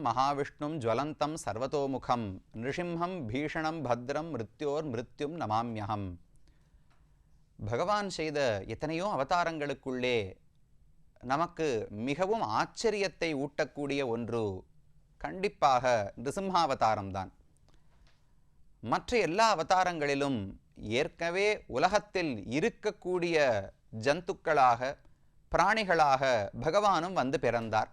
மகாவிஷ்ணும் ஜுவலந்தம் சர்வதோமுகம் நிருசிம்ஹம் பீஷணம் பத்ரம் மிருத்யோர் மிருத்யும் நமாம்யகம். பகவான் செய்த எத்தனையோ அவதாரங்களுக்குள்ளே நமக்கு மிகவும் ஆச்சரியத்தை ஊட்டக்கூடிய ஒன்று கண்டிப்பாக நிருசிம்ஹாவதாரம்தான். மற்ற எல்லா அவதாரங்களிலும் ஏற்கனவே உலகத்தில் இருக்கக்கூடிய ஜந்துக்களாக பிராணிகளாக பகவானும் வந்து பிறந்தார்.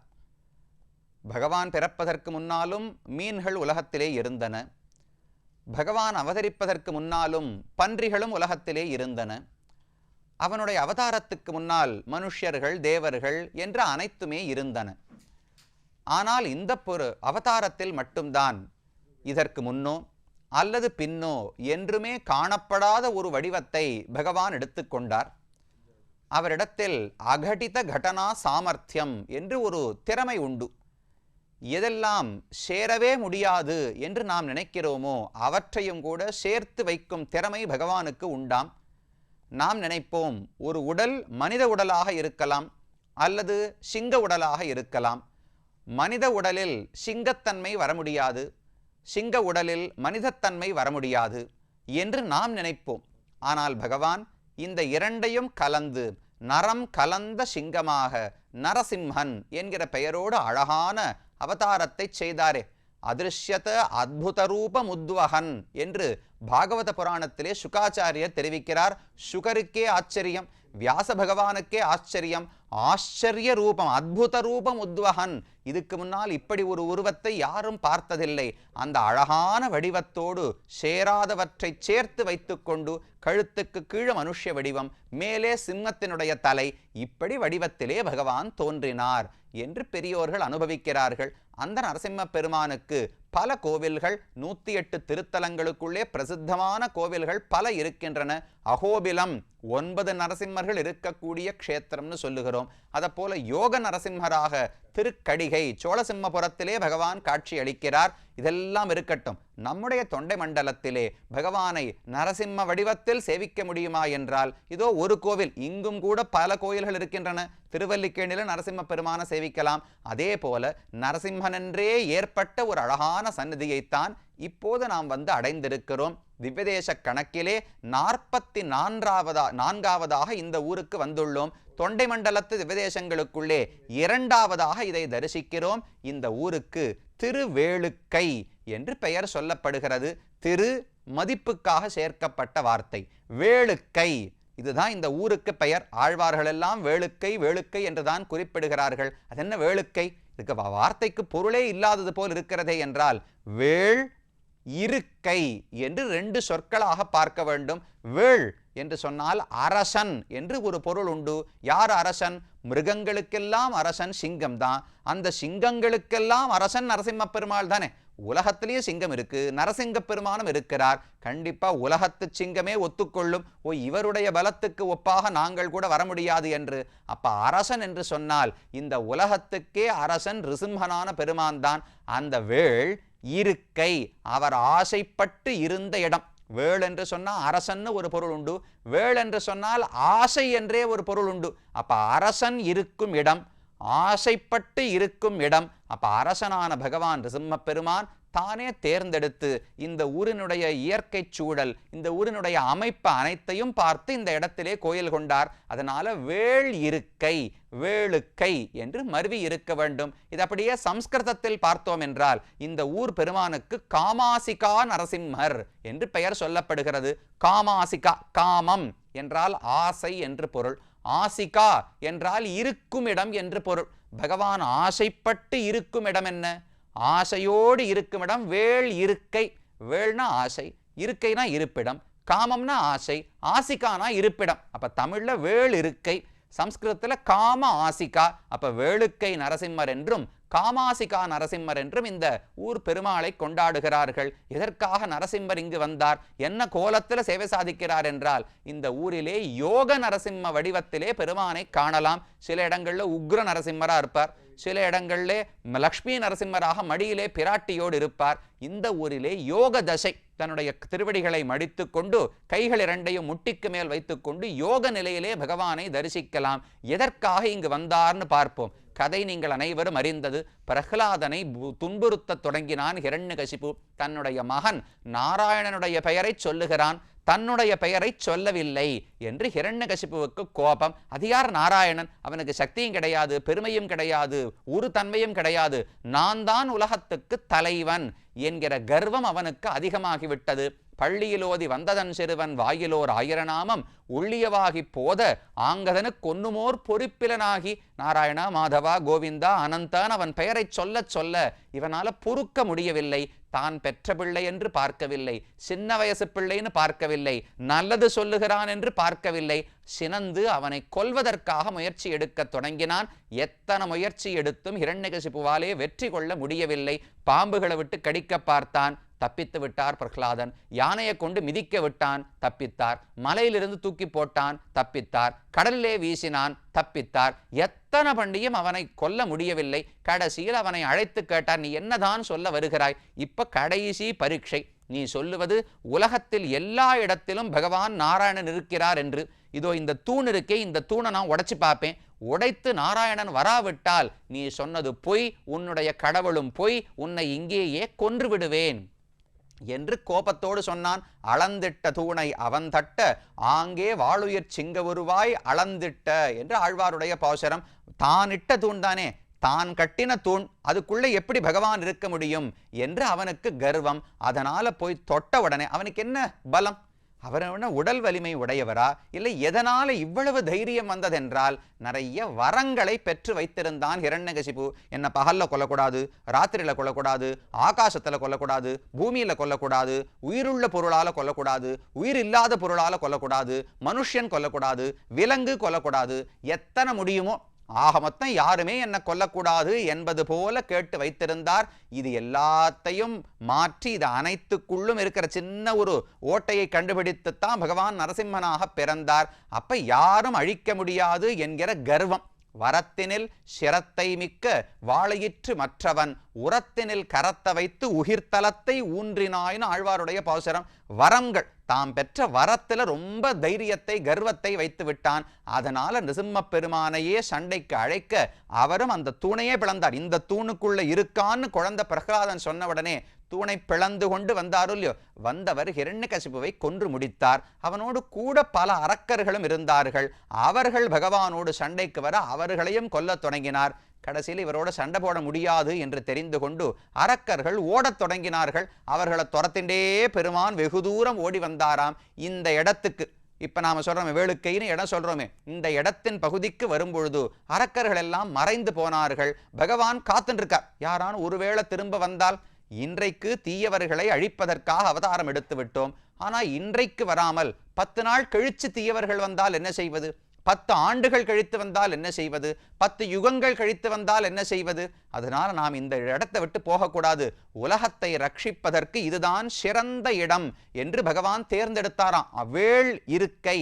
பகவான் பிறப்பதற்கு முன்னாலும் மீன்கள் உலகத்திலே இருந்தன. பகவான் அவதரிப்பதற்கு முன்னாலும் பன்றிகளும் உலகத்திலே இருந்தன. அவனுடைய அவதாரத்துக்கு முன்னால் மனுஷர்கள் தேவர்கள் என்ற அனைத்துமே இருந்தன. ஆனால் இந்த அவதாரத்தில் மட்டும்தான் இதற்கு முன்னோ அல்லது பின்னோ என்றுமே காணப்படாத ஒரு வடிவத்தை பகவான் எடுத்துக்கொண்டார். அவரிடத்தில் அகடித கடனா சாமர்த்தியம் என்று ஒரு திறமை உண்டு. எதெல்லாம் சேரவே முடியாது என்று நாம் நினைக்கிறோமோ அவற்றையும் கூட சேர்த்து வைக்கும் திறமை பகவானுக்கு உண்டாம். நாம் நினைப்போம் ஒரு உடல் மனித உடலாக இருக்கலாம் அல்லது சிங்க உடலாக இருக்கலாம். மனித உடலில் சிங்கத்தன்மை வர முடியாது, சிங்க உடலில் மனிதத்தன்மை வர முடியாது என்று நாம் நினைப்போம். ஆனால் பகவான் இந்த இரண்டையும் கலந்து நரம் கலந்த சிங்கமாக நரசிம்ஹன் என்கிற பெயரோடு அழகான அவதாரத்தை செய்தாரே. அதிருஷ்யத அத்புத ரூப முத்வகன் என்று பாகவத புராணத்திலே சுகாச்சாரியர் தெரிவிக்கிறார். சுகருக்கே ஆச்சரியம், வியாச பகவானுக்கே ஆச்சரியம். ஆச்சரிய ரூபம், அத்புத ரூபம் உத்வகன். இதுக்கு முன்னால் இப்படி ஒரு உருவத்தை யாரும் பார்த்ததில்லை. அந்த அழகான வடிவத்தோடு சேராதவற்றை சேர்த்து வைத்துக்கொண்டு கழுத்துக்கு கீழே மனுஷ வடிவம், மேலே சிம்மத்தினுடைய தலை, இப்படி வடிவத்திலே பகவான் தோன்றினார் என்று பெரியோர்கள் அனுபவிக்கிறார்கள். அந்த நரசிம்ம பெருமானுக்கு பல கோவில்கள், 108 திருத்தலங்களுக்குள்ளே பிரசித்தமான கோவில்கள் பல இருக்கின்றன. அகோபிலம் 9 நரசிம்மர்கள் இருக்கக்கூடிய க்ஷேத்திரம்னு சொல்லுகிறோம். அதப்போல யோக நரசிம்மராக திருக்கடிகை சோழசிம்மபுரத்திலே பகவான் காட்சி அளிக்கிறார். இதெல்லாம் இருக்கட்டும், நம்முடைய தொண்டை மண்டலத்திலே பகவானை நரசிம்ம வடிவத்தில் சேவிக்க முடியுமா என்றால் இதோ ஒரு கோவில், இங்கும் கூட பல கோயில்கள் இருக்கின்றன. திருவல்லிக்கேணியில் நரசிம்ம பெருமான சேவிக்கலாம். அதே போல நரசிம்மனென்றே ஏற்பட்ட ஒரு அழகான சந்நிதியைத்தான் இப்போது நாம் வந்து அடைந்திருக்கிறோம். திவ்யதேச கணக்கிலே 44வதாக இந்த ஊருக்கு வந்துள்ளோம். தொண்டை மண்டலத்து திவ்யதேசங்களுக்குள்ளே 2வதாக இதை தரிசிக்கிறோம். இந்த ஊருக்கு திருவேளுக்கை என்று பெயர் சொல்லப்படுகிறது. திரு மதிப்புக்காக சேர்க்கப்பட்ட வார்த்தை, வேளுக்கை, இதுதான் இந்த ஊருக்கு பெயர். ஆழ்வார்கள் எல்லாம் வேளுக்கை வேளுக்கை என்றுதான் குறிப்பிடுகிறார்கள். அது என்ன வேளுக்கை? இதுக்கு வார்த்தைக்கு பொருளே இல்லாதது போல் இருக்கிறதே என்றால் வேள் இருக்கை என்று 2 சொற்களாக பார்க்க வேண்டும். வேள் என்று சொன்னால் அரசன் என்று ஒரு பொருள் உண்டு. யார் அரசன்? மிருகங்களுக்கெல்லாம் அரசன் சிங்கம் தான். அந்த சிங்கங்களுக்கெல்லாம் அரசன் நரசிம்ம பெருமாள் தானே. உலகத்திலேயே சிங்கம் இருக்கு, நரசிங்க பெருமானும் இருக்கிறார். கண்டிப்பா உலகத்து சிங்கமே ஒத்துக்கொள்ளும், இவருடைய பலத்துக்கு ஒப்பாக நாங்கள் கூட வர முடியாது என்று. அப்ப அரசன் என்று சொன்னால் இந்த உலகத்துக்கே அரசன் ரிசிம்ஹனான பெருமான் தான். அந்த வேள் இருக்கை, அவர் ஆசைப்பட்டு இருந்த இடம். வேள் என்று சொன்னால் அரசன் ஒரு பொருள் உண்டு, வேள் என்று சொன்னால் ஆசை என்றே ஒரு பொருள் உண்டு. அப்ப அரசன் இருக்கும் இடம், ஆசைப்பட்டு இருக்கும் இடம். அப்ப அரசனான பகவான் ரிசிம்ம பெருமான் தானே தேர்ந்தெடுத்து இந்த ஊரினுடைய இயற்கை சூழல், இந்த ஊரினுடைய அமைப்பு அனைத்தையும் பார்த்து இந்த இடத்திலே கோயில் கொண்டார். அதனால வேள் இருக்கை, வேளுக்கை என்று மருவி இருக்க வேண்டும். இது அப்படியே சம்ஸ்கிருதத்தில் பார்த்தோம் என்றால் இந்த ஊர் பெருமானுக்கு காமாசிகா நரசிம்மர் என்று பெயர் சொல்லப்படுகிறது. காமாசிகா, காமம் என்றால் ஆசை என்று பொருள், ஆசிகா என்றால் இருக்கும் இடம் என்று பொருள். பகவான் ஆசைப்பட்டு இருக்கும் இடம் என்ன? ஆசையோடு இருக்கும் இடம் வேள் இருக்கை. வேள்னா ஆசை, இருக்கைனா இருப்பிடம், காமம்னா ஆசை, ஆசிகானா இருப்பிடம். அப்ப தமிழ்ல வேள் இருக்கை, சம்ஸ்கிருதத்துல காம ஆசிகா. அப்ப வேளுக்கை நரசிம்மர் என்றும் காமாசிகா நரசிம்மர் என்றும் இந்த ஊர் பெருமாளை கொண்டாடுகிறார்கள். எதற்காக நரசிம்மர் இங்கு வந்தார், என்ன கோலத்தில் சேவை சாதிக்கிறார் என்றால் இந்த ஊரிலே யோக நரசிம்ம வடிவத்திலே பெருமானை காணலாம். சில இடங்கள்ல உக்ர நரசிம்மரா இருப்பார், சில இடங்களிலே லக்ஷ்மி நரசிம்மராக மடியிலே பிராட்டியோடு இருப்பார். இந்த ஊரிலே யோக தசை தன்னுடைய திருவடிகளை மடித்து கொண்டு கைகள் இரண்டையும் முட்டிக்கு மேல் வைத்துக்கொண்டு யோக நிலையிலே பகவானை தரிசிக்கலாம். எதற்காக இங்கு வந்தார்னு பார்ப்போம். கதை நீங்கள் அனைவரும் அறிந்தது. பிரகலாதனை துன்புறுத்த தொடங்கினான் ஹிரண்யகசிபு. தன்னுடைய மகன் நாராயணனுடைய பெயரை சொல்லுகிறான், தன்னுடைய பெயரை சொல்லவில்லை என்று ஹிரண்யகசிபுவுக்கு கோபம். அது யார் நாராயணன்? அவனுக்கு சக்தியும் கிடையாது, பெருமையும் கிடையாது, ஒரு தன்மையும் கிடையாது. நான் தான் உலகத்துக்கு தலைவன் என்கிற கர்வம் அவனுக்கு அதிகமாகிவிட்டது. பள்ளியிலோதி வந்ததன் சிறுவன் வாயிலோர் ஆயிரநாமம் உள்ளியவாகி போத ஆங்கதனு கொன்னுமோர் பொறுப்பிலனாகி நாராயணா மாதவா கோவிந்தா அனந்தான் அவன் பெயரை சொல்ல சொல்ல இவனால பொறுக்க முடியவில்லை. தான் பெற்ற பிள்ளை என்று பார்க்கவில்லை, சின்ன வயசு பிள்ளைன்னு பார்க்கவில்லை, நல்லது சொல்லுகிறான் என்று பார்க்கவில்லை. சினந்து அவனை கொல்வதற்காக முயற்சி எடுக்க தொடங்கினான். எத்தனை முயற்சி எடுத்தும் ஹிரண்யகசிபுவாலே வெற்றி கொள்ள முடியவில்லை. பாம்புகளை விட்டு கடிக்க பார்த்தான், தப்பித்து விட்டார் பிரகலாதன். யானையை கொண்டு மிதிக்க விட்டான், தப்பித்தார். மலையிலிருந்து தூக்கி போட்டான், தப்பித்தார். கடலிலே வீசினான், தப்பித்தார். எத்தனை பண்ணியும் அவனை கொல்ல முடியவில்லை. கடைசியில் அவனை அழைத்து கேட்டார், நீ என்னதான் சொல்ல வருகிறாய்? இப்ப கடைசி பரீட்சை. நீ சொல்லுவது உலகத்தில் எல்லா இடத்திலும் பகவான் நாராயணன் இருக்கிறார் என்று. இதோ இந்த தூண் இருக்கே, இந்த தூணை நான் உடைச்சு பார்ப்பேன். உடைத்து நாராயணன் வராவிட்டால் நீ சொன்னது பொய், உன்னுடைய கடவுளும் பொய், உன்னை இங்கேயே கொன்று விடுவேன் என்று கோபத்தோடு சொன்னான். அளந்திட்ட தூணை அவன் தட்ட ஆங்கே வாளுயிர் சிங்கவுருவாய் அளந்திட்ட என்று ஆழ்வாருடைய பாசுரம். தான் இட்ட தூண் தானே, தான் கட்டின தூண், அதுக்குள்ள எப்படி பகவான் இருக்க முடியும் என்று அவனுக்கு கர்வம். அதனால போய் தொட்ட உடனே அவனுக்கு என்ன பலம்? அவன உடல் வலிமை உடையவரா? இல்லை எதனால இவ்வளவு தைரியம் வந்ததென்றால் நிறைய வரங்களை பெற்று வைத்திருந்தான் ஹிரண்யகசிபு. என்ன பகல்ல கொல்லக்கூடாது, ராத்திரியில கொல்லக்கூடாது, ஆகாசத்துல கொல்லக்கூடாது, பூமியில கொல்லக்கூடாது, உயிருள்ள பொருளால கொல்லக்கூடாது, உயிர் இல்லாத பொருளால கொல்லக்கூடாது, மனுஷன் கொல்லக்கூடாது, விலங்கு கொல்லக்கூடாது, எத்தனை முடியுமோ ஆக மொத்தம் யாருமே என்ன கொல்லக்கூடாது என்பது போல கேட்டு வைத்திருந்தார். இது எல்லாத்தையும் மாற்றி இது அனைத்துக்குள்ளும் இருக்கிற சின்ன ஒரு ஓட்டையை கண்டுபிடித்துத்தான் பகவான் நரசிம்மனாக பிறந்தார். அப்ப யாரும் அழிக்க முடியாது என்கிற கர்வம். வரத்தினில் சிரத்தை மிக்க வாழையிற்று மற்றவன் உரத்தினில் கரத்த வைத்து உகிர்த்தலத்தை ஊன்றினாய்னு ஆழ்வாருடைய பாசுரம். வரங்கள் தாம் பெற்ற வரத்துல ரொம்ப தைரியத்தை கர்வத்தை வைத்து விட்டான். அதனால நிருசிம்ம பெருமானையே சண்டைக்கு அழைக்க அவரும் அந்த தூணையே பிளந்தார். இந்த தூணுக்குள்ள இருக்கான்னு குழந்தை பிரகலாதன் சொன்ன உடனே தூணை பிளந்து கொண்டு வந்தாரோ இல்லையோ, வந்தவர் ஹிரண்யகசிபுவை கொன்று முடித்தார். அவனோடு கூட பல அரக்கர்களும் இருந்தார்கள். அவர்கள் பகவானோடு சண்டைக்கு வர அவர்களையும் கொல்ல தொடங்கினார். கடைசியில் இவரோட சண்டை போட முடியாது என்று தெரிந்து கொண்டு அரக்கர்கள் ஓடத் தொடங்கினார்கள். அவர்களை துரத்தின்றே பெருமான் வெகு தூரம் ஓடி வந்தாராம். இந்த இடத்துக்கு இப்ப நாம சொல்றோமே வேளுக்கைன்னு இடம் சொல்றோமே, இந்த இடத்தின் பகுதிக்கு வரும்பொழுது அரக்கர்கள் எல்லாம் மறைந்து போனார்கள். பகவான் காத்துட்டு இருக்கார், யாரான ஒருவேளை திரும்ப வந்தால். இன்றைக்கு தீயவர்களை அழிப்பதற்காக அவதாரம் எடுத்து விட்டோம். ஆனா இன்றைக்கு வராமல் 10 நாள் கழிச்சு தீயவர்கள் வந்தால் என்ன செய்வது? 10 ஆண்டுகள் கழித்து வந்தால் என்ன செய்வது? 10 யுகங்கள் கழித்து வந்தால் என்ன செய்வது? அதனால நாம் இந்த இடத்தை விட்டு போகக்கூடாது. உலகத்தை ரட்சிப்பதற்கு இதுதான் சிறந்த இடம் என்று பகவான் தேர்ந்தெடுத்தாராம். வேள் இருக்கை,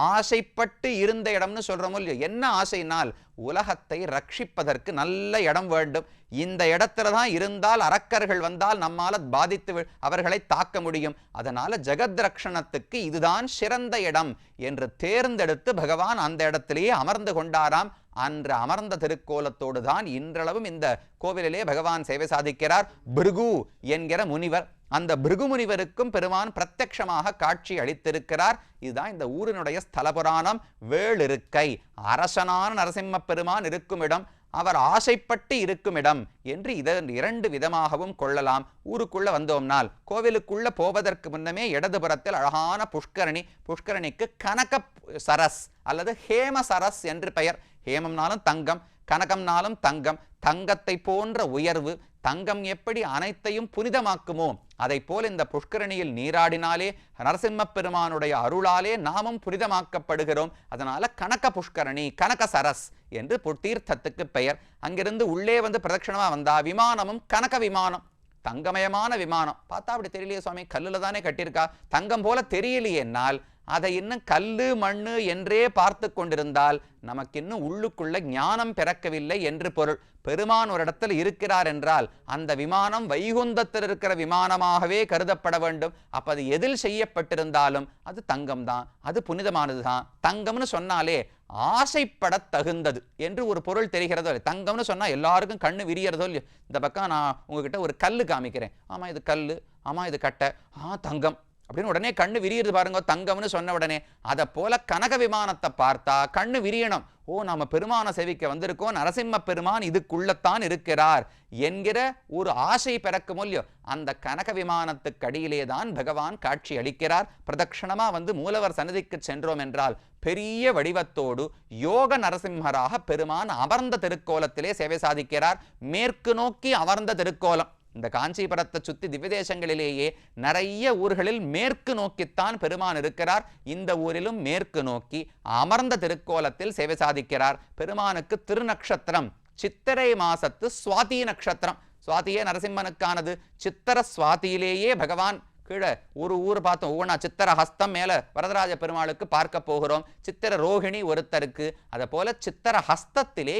ஆசைப்பட்டு இருந்த இடம்னு சொல்றோமோ இல்லையோ. என்ன ஆசைனால் உலகத்தை ரட்சிப்பதற்கு நல்ல இடம் வேண்டும். இந்த இடத்துல தான் இருந்தால் அரக்கர்கள் வந்தால் நம்மால பாதித்து அவர்களை தாக்க முடியும். அதனால ஜெகத் ரக்ஷணத்துக்கு இதுதான் சிறந்த இடம் என்று தேர்ந்தெடுத்து பகவான் அந்த இடத்திலேயே அமர்ந்து கொண்டாராம். அன்று அமர்ந்த திருக்கோலத்தோடு தான் இன்றளவும் இந்த கோவிலிலே பகவான் சேவை சாதிக்கிறார். பிருகு என்கிற முனிவர். அந்த பிருகு முனிவருக்கும் பெருமான் பிரத்யட்சமாக காட்சி அளித்திருக்கிறார். இதுதான் இந்த ஊரினுடைய ஸ்தல புராணம். வேளிருக்கை, அரசனான நரசிம்ம பெருமான் இருக்கும் இடம், அவர் ஆசைப்பட்டு இருக்கும் இடம் என்று இதை 2 விதமாகவும் கொள்ளலாம். ஊருக்குள்ள வந்தோம்னால் கோவிலுக்குள்ள போவதற்கு முன்னமே இடதுபுறத்தில் அழகான புஷ்கரணி, புஷ்கரணிக்கு கனக சரஸ் அல்லது ஹேம சரஸ் என்று பெயர். ஹேமம்னாலும் தங்கம், கனகம்னாலும் தங்கம். தங்கத்தை போன்ற உயர்வு. தங்கம் எப்படி அனைத்தையும் புனிதமாக்குமோ அதை போல் இந்த புஷ்கரணியில் நீராடினாலே நரசிம்ம பெருமானுடைய அருளாலே நாமும் புனிதமாக்கப்படுகிறோம். அதனால கனக புஷ்கரணி, கனக சரஸ் என்று தீர்த்தத்துக்கு பெயர். அங்கிருந்து உள்ளே வந்து பிரதட்சணமா வந்தா விமானமும் கனக விமானம், தங்கமயமான விமானம். பார்த்தா அப்படி தெரியலையே சுவாமி, கல்லுல தானே கட்டியிருக்கா, தங்கம் போல தெரியலையே என்னால். அதை இன்னும் கல்லு மண்ணு என்றே பார்த்து கொண்டிருந்தால் நமக்கு இன்னும் உள்ளுக்குள்ள ஞானம் பிறக்கவில்லை என்று பொருள். பெருமான் ஒரு இடத்துல இருக்கிறார் என்றால் அந்த விமானம் வைகுந்தத்தில் இருக்கிற விமானமாகவே கருதப்பட வேண்டும். அப்ப அது எதில் செய்யப்பட்டிருந்தாலும் அது தங்கம் தான், அது புனிதமானது தான். தங்கம்னு சொன்னாலே ஆசைப்பட தகுந்தது என்று ஒரு பொருள் தெரிகிறதோ. தங்கம்னு சொன்னா எல்லாருக்கும் கண்ணு விரியறதோ இல்லையோ. இந்த பக்கம் நான் உங்ககிட்ட ஒரு கல்லு காமிக்கிறேன், ஆமா இது கல்லு, ஆமா இது கட்டை, தங்கம் அப்படின்னு உடனே கண்ணு விரியுது பாருங்க, தங்கம்னு சொன்ன உடனே. அதை போல கனக விமானத்தை பார்த்தா கண்ணு விரியணும். நாம பெருமான சேவிக்க வந்திருக்கோம், நரசிம்ம பெருமான் இதுக்குள்ளத்தான் இருக்கிறார் என்கிற ஒரு ஆசை பிறக்கும் இல்லையோ. அந்த கனக விமானத்துக்கு அடியிலே தான் பகவான் காட்சி அளிக்கிறார். பிரதட்சணமா மூலவர் சன்னதிக்கு சென்றோம் என்றால் பெரிய வடிவத்தோடு யோக நரசிம்மராக பெருமான் அமர்ந்த திருக்கோலத்திலே சேவை சாதிக்கிறார். மேற்கு நோக்கி அமர்ந்த திருக்கோலம். இந்த காஞ்சிபுரத்தை சுத்தி திவ்யதேசங்களிலேயே நிறைய ஊர்களில் மேற்கு நோக்கித்தான் பெருமான் இருக்கிறார். இந்த ஊரிலும் மேற்கு நோக்கி அமர்ந்த திருக்கோலத்தில் சேவை சாதிக்கிறார். பெருமானுக்கு திருநக்ஷத்திரம் சித்திரை மாசத்து சுவாதி நட்சத்திரம். சுவாதியே நரசிம்மனுக்கானது. சித்திர சுவாதியிலேயே பகவான் கீழே ஒரு ஊர் பார்த்தோம். ஒவ்வொன்றா சித்திர ஹஸ்தம் மேல வரதராஜ பெருமாளுக்கு பார்க்க போகிறோம். சித்திர ரோகிணி ஒருத்தருக்கு. அதை போல சித்திர ஹஸ்தத்திலே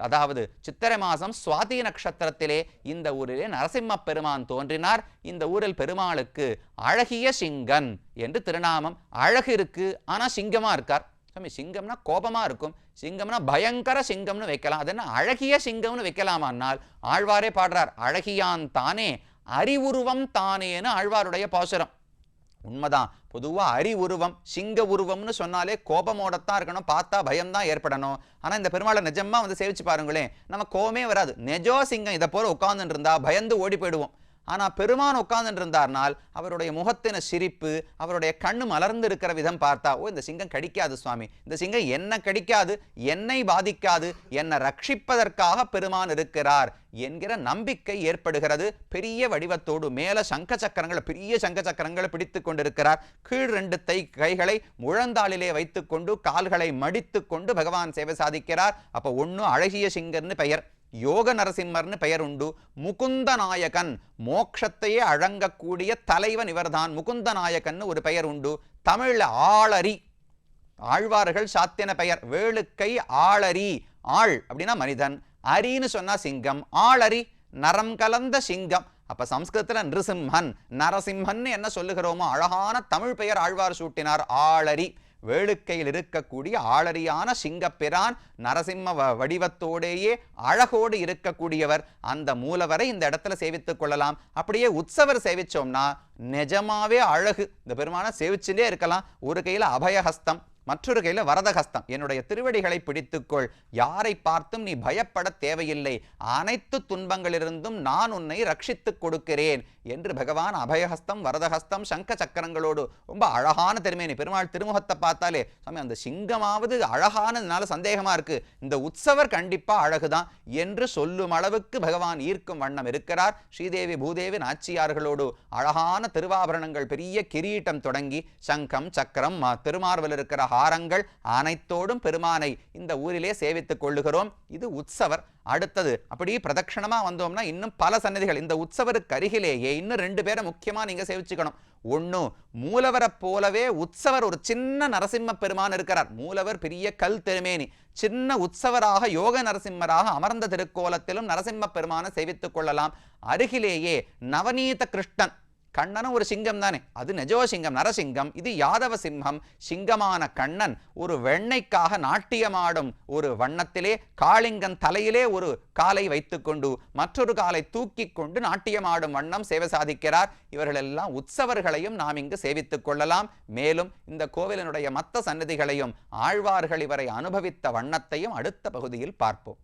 அதாவது சித்திரை மாசம் சுவாதி நட்சத்திரத்திலே இந்த ஊரிலே நரசிம்ம பெருமான் தோன்றினார். இந்த ஊரில் பெருமாளுக்கு அழகிய சிங்கன் என்று திருநாமம். அழகு இருக்கு, ஆனா சிங்கமா இருக்கார். சிங்கம்னா கோபமா இருக்கும், சிங்கம்னா பயங்கர சிங்கம்னு வைக்கலாம். அது என்ன அழகிய சிங்கம்னு வைக்கலாமான்னால் ஆழ்வாரே பாடுறார், அழகியான் தானே அறிவுருவம் தானேன்னு ஆழ்வாருடைய பாசுரம். உண்மைதான். பொதுவா அறிவுருவம் சிங்க உருவம்னு சொன்னாலே கோபமோடத்தான் இருக்கணும், பார்த்தா பயம்தான் ஏற்படணும். ஆனா இந்த பெருமாளை நிஜமா சேவிச்சு பாருங்களேன், நம்ம கோபமே வராது. நெஜோ சிங்கம் இதை போல உட்கார்ந்துட்டு இருந்தா பயந்து ஓடி போயிடுவோம். ஆனா பெருமான் உட்கார்ந்துட்டு இருந்தார்னால் அவருடைய முகத்தின சிரிப்பு, அவருடைய கண்ணு மலர்ந்து இருக்கிற விதம் பார்த்தா இந்த சிங்கம் கடிக்காது சுவாமி, இந்த சிங்கம் என்ன கடிக்காது, என்னை பாதிக்காது, என்னை ரட்சிப்பதற்காக பெருமான் இருக்கிறார் என்கிற நம்பிக்கை ஏற்படுகிறது. பெரிய வடிவத்தோடு மேல சங்க சக்கரங்களை, பெரிய சங்க சக்கரங்களை பிடித்து கொண்டிருக்கிறார். கீழ் 2 கைகளை முழந்தாளிலே வைத்துக் கொண்டு கால்களை மடித்து கொண்டு பகவான் சேவை சாதிக்கிறார். அப்ப ஒண்ணு அழகிய சிங்கர்னு பெயர், யோக நரசிம்மர்னு பெயர் உண்டு. முகுந்த நாயகன், மோட்சத்தையே அழங்கக்கூடிய தலைவன் இவர்தான். முகுந்த நாயகன் ஒரு பெயர் உண்டு. தமிழ்ல ஆளரி, ஆழ்வார்கள் சாத்தின பெயர். வேளுக்கை ஆளரி. ஆள் அப்படின்னா மனிதன், அரின்னு சொன்னா சிங்கம். ஆளரி நரம் கலந்த சிங்கம். அப்ப சம்ஸ்கிருதத்துல நிருசிம்மன் நரசிம்மன் என்ன சொல்லுகிறோமோ அழகான தமிழ் பெயர் ஆழ்வார் சூட்டினார், ஆளரி. வேளுக்கையில் இருக்கக்கூடிய ஆளரியான சிங்கப்பிரான் நரசிம்ம வடிவத்தோடேயே அழகோடு இருக்கக்கூடியவர். அந்த மூலவரை இந்த இடத்துல சேவித்துக் கொள்ளலாம். அப்படியே உற்சவர் சேவிச்சோம்னா நிஜமாவே அழகு. இந்த பெருமான சேவிச்சுட்டே இருக்கலாம். ஒரு கையில அபயஹஸ்தம், மற்றொரு கையில வரதஹஸ்தம். என்னுடைய திருவடிகளை பிடித்துக்கொள், யாரை பார்த்தும் நீ பயப்பட தேவையில்லை, அனைத்து துன்பங்களிலிருந்தும் நான் உன்னை ரட்சித்துக் கொடுக்கிறேன் என்று பகவான் அபயஹஸ்தம் வரதஹஸ்தம் சங்க சக்கரங்களோடு ரொம்ப அழகான திருமேனி. பெருமாள் திருமுகத்தை பார்த்தாலே சாமி அந்த சிங்கமாவது அழகானதுனால சந்தேகமா இருக்கு, இந்த உற்சவர் கண்டிப்பா அழகுதான் என்று சொல்லும் அளவுக்கு பகவான் ஈர்க்கும் வண்ணம் இருக்கிறார். ஸ்ரீதேவி பூதேவி நாச்சியார்களோடு அழகான திருவாபரணங்கள், பெரிய கிரீட்டம் தொடங்கி சங்கம் சக்கரம் திருமார்பில் இருக்கிற ஹாரங்கள் அனைத்தோடும் பெருமானை இந்த ஊரிலே சேவித்துக் கொள்ளுகிறோம். இது உற்சவர். அடுத்தது அப்படி பிரதட்சணமா வந்தோம்னா இன்னும் பல சன்னதிகள். இந்த உற்சவருக்கு அருகிலேயே இன்னும் 2 பேரை முக்கியமா நீங்க சேவிச்சுக்கணும். ஒண்ணு மூலவரை போலவே உற்சவர் ஒரு சின்ன நரசிம்ம பெருமான் இருக்கிறார். மூலவர் பெரிய கல் திருமேனி, சின்ன உற்சவராக யோக நரசிம்மராக அமர்ந்த திருக்கோலத்திலும் நரசிம்ம பெருமானை சேவித்துக் கொள்ளலாம். அருகிலேயே நவநீத கிருஷ்ணன், கண்ணனும் ஒரு சிங்கம் தானே, அது நெஜோ சிங்கம் நரசிங்கம். இது யாதவ சிம்மம். சிங்கமான கண்ணன் ஒரு வெண்ணைக்காக நாட்டியமாடும் ஒரு வண்ணத்திலே காளிங்கன் தலையிலே ஒரு காலை வைத்துக்கொண்டு மற்றொரு காலை தூக்கி கொண்டு நாட்டியமாடும் வண்ணம் சேவை சாதிக்கிறார். இவர்களெல்லாம் உற்சவர்களையும் நாம் இங்கு சேவித்துக் கொள்ளலாம். மேலும் இந்த கோவிலினுடைய மற்ற சன்னதிகளையும் ஆழ்வார்கள் இவரை அனுபவித்த வண்ணத்தையும் அடுத்த பகுதியில் பார்ப்போம்.